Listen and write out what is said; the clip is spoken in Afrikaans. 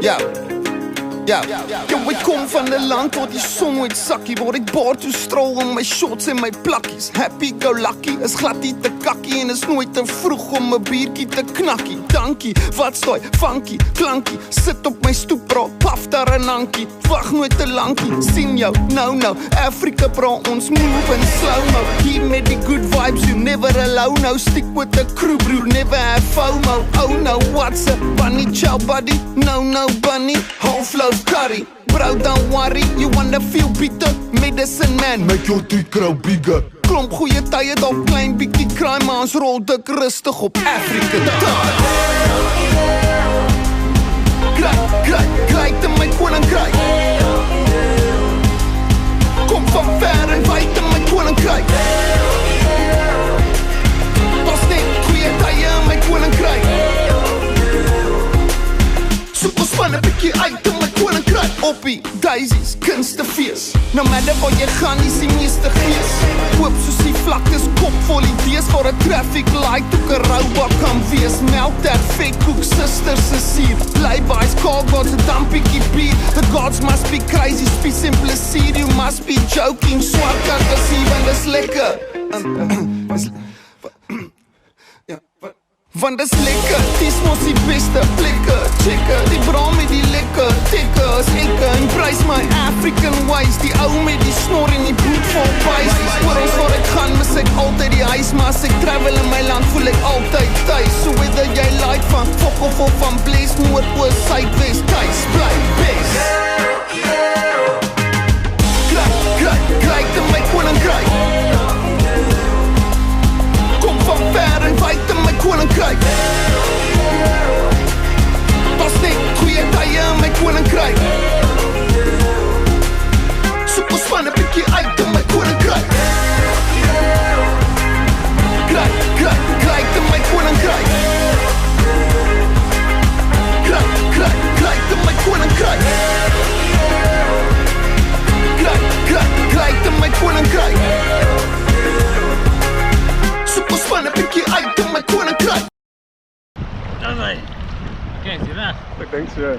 Ja. Ja, yo, ek kom van 'n land waar die son nooit sakkie, waar ek bar toe straal om my shots en my plakkies. Happy go lucky, is glad nie te kakkie en is nooit te vroeg om 'n biertjie te knakkie. Dankie, wat's daai funky klankie? Sit op my stoep, bra, paf daar 'n hankie. Wag nooit te lankie, sien jou, nou, Afrika bra, ons move in slow-mo. Hier met die good vibes, you never alone. No, stick with the crew, bro, never have FOMO. Oh no, what's a bunny chow buddy? No, bunny, whole flow curry. Bro, don't worry, you wanna feel bitter. Medicine man, make your dick grow bigger. Klomp goeie tye, dalk klein bietjie crime, maar ons rol dik rustig op Afrika. Kruik in my koninkryk. Kom van ver en wyd in my koninkryk. Daar's net goeie tye in my koninkryk. Soek ons van 'n bietjie uit in my koninkryk. Oppie, daisies, kunstefees. No matter waar jy gaan, is die meeste gees. Koop soos die vlaktes, kop vol idees. Voor 'n traffic light, ook 'n robot kan wees. Melt that fake cook, sisters se sier. Playboys, call gods, 'n dampiekie bier. The gods must be crazy, be simple seed. You must be joking, swart kakkesie, want dis lekker. Want dis lekker, dis mos die beste plekke. Checker, die bra met die lekker tekke. Is ekke, embrace my African ways. Die ou met die snor en die bloed vol pijs. Oor ons waar ek gaan, mis ek altyd die huis. Maar as ek travel in my land, voel ek altyd thuis. So whether jy like van fok of van bles, noord, oos, suidwest, thuis, bly best. Kruik in my koninkryk. Kom van ver en wyd in my koninkryk. Daar's net goeie tye in my koninkryk. Soek ons van 'n bietjie uit in my koninkryk. Kruik in my koninkryk. Kruik in my koninkryk. Kruik in my koninkryk. Soek ons van 'n bietjie uit in my koninkryk. Oké, is hij weg? Ik denk zo.